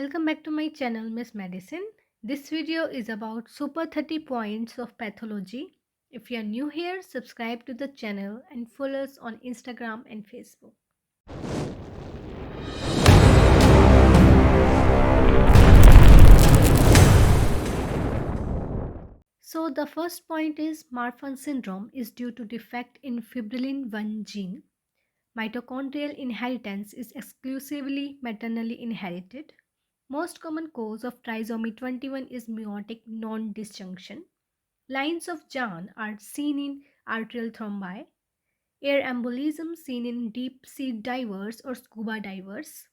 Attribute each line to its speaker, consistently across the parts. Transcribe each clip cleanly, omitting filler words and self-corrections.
Speaker 1: Welcome back to my channel Miss Medicine. This video is about super 30 points of pathology. If you are new here, subscribe to the channel and follow us on Instagram and Facebook. So the first point is Marfan syndrome is due to defect in fibrillin 1 gene. Mitochondrial inheritance is exclusively maternally inherited. Most common cause of trisomy 21 is meiotic non-disjunction. Lines of Jahn are seen in arterial thrombi, air embolism seen in deep sea divers or scuba divers.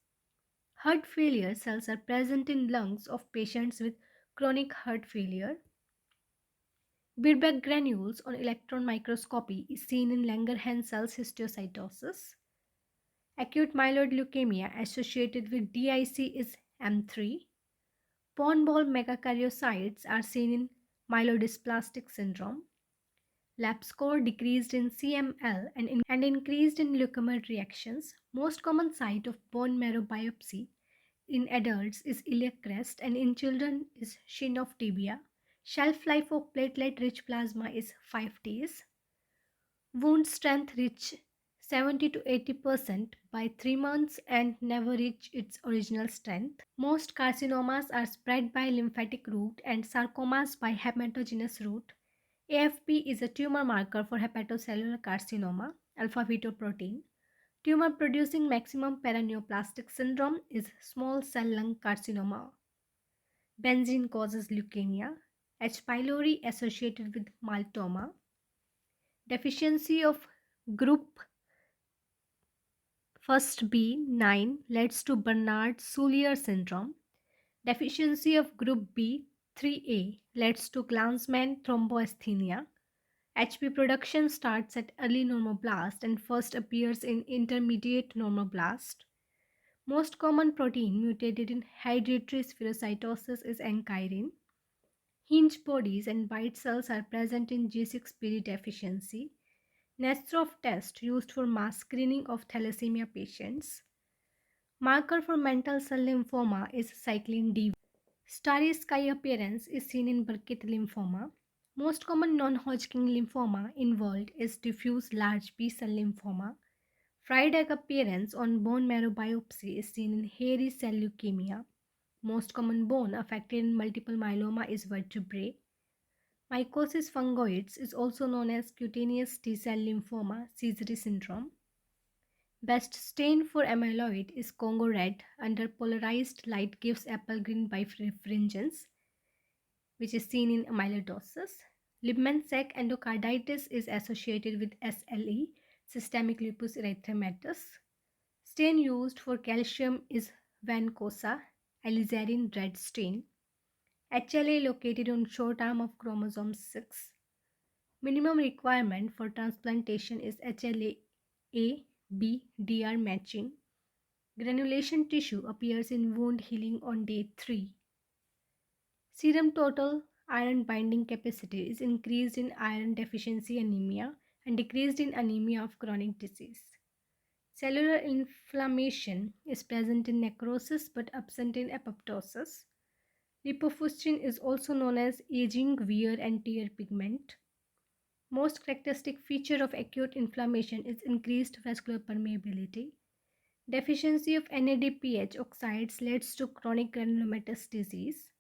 Speaker 1: Heart failure cells are present in lungs of patients with chronic heart failure. Birbeck granules on electron microscopy is seen in Langerhans cells histiocytosis. Acute myeloid leukemia associated with DIC is M3. Bone ball megakaryocytes are seen in myelodysplastic syndrome. Lab score decreased in CML and increased in leukemia reactions. Most common site of bone marrow biopsy in adults is iliac crest and in children is shin of tibia. Shelf life of platelet-rich plasma is 5 days. Wound strength reach 70 to 80% by 3 months and never reach its original strength. Most carcinomas are spread by lymphatic route and sarcomas by hematogenous route. AFP is a tumor marker for hepatocellular carcinoma, alpha-fetoprotein. Tumor producing maximum paraneoplastic syndrome is small cell lung carcinoma. Benzene causes leukemia. H. pylori associated with maltoma. Deficiency of group first B9 leads to Bernard-Soulier syndrome. Deficiency of group B3A leads to Glanzmann thromboasthenia. HP production starts at early normoblast and first appears in intermediate normoblast. Most common protein mutated in hereditary spherocytosis is ankyrin. Hinge bodies and white cells are present in G6PD deficiency. Nesterov test used for mass screening of thalassemia patients. Marker for mantle cell lymphoma is cyclin D. Starry sky appearance is seen in Burkitt lymphoma. Most common non-Hodgkin lymphoma involved is diffuse large B-cell lymphoma. Fried egg appearance on bone marrow biopsy is seen in hairy cell leukemia. Most common bone affected in multiple myeloma is vertebrae. Mycosis fungoides is also known as cutaneous T-cell lymphoma, Sézary syndrome. Best stain for amyloid is Congo red. Under polarized light gives apple green birefringence, which is seen in amyloidosis. Liebman-Sack endocarditis is associated with SLE, systemic lupus erythematosus. Stain used for calcium is Vancosa, alizarin red stain. HLA located on short arm of chromosome 6. Minimum requirement for transplantation is HLA A, B, DR matching. Granulation tissue appears in wound healing on day 3. Serum total iron binding capacity is increased in iron deficiency anemia and decreased in anemia of chronic disease. Cellular inflammation is present in necrosis but absent in apoptosis. Lipofuscin is also known as aging wear and tear pigment. Most characteristic feature of acute inflammation is increased vascular permeability. Deficiency of NADPH oxides leads to chronic granulomatous disease.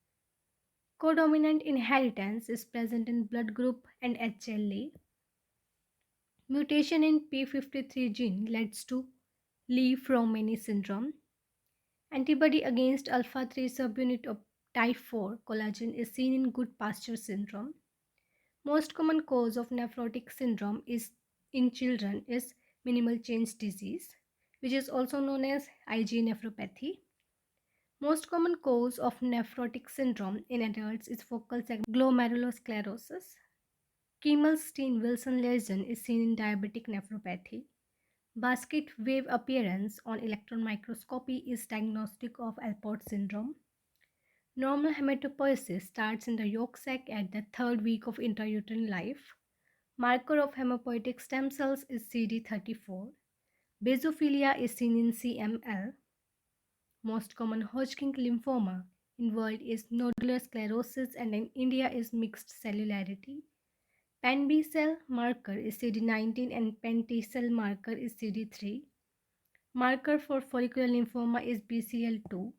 Speaker 1: Codominant inheritance is present in blood group and HLA. Mutation in p53 gene leads to Li-Fraumeni syndrome. Antibody against alpha-3 subunit of type 4 collagen is seen in Goodpasture syndrome. Most common cause of nephrotic syndrome is in children is minimal change disease, which is also known as IgA nephropathy. Most common cause of nephrotic syndrome in adults is focal segment glomerulosclerosis. Kimmel-Steen-Wilson lesion is seen in diabetic nephropathy. Basket wave appearance on electron microscopy is diagnostic of Alport syndrome. Normal hematopoiesis starts in the yolk sac at the 3rd week of intrauterine life. Marker of hematopoietic stem cells is CD34. Basophilia is seen in CML. Most common Hodgkin lymphoma in world is nodular sclerosis and in India is mixed cellularity. Pan B cell marker is CD19 and pan T cell marker is CD3. Marker for follicular lymphoma is BCL2.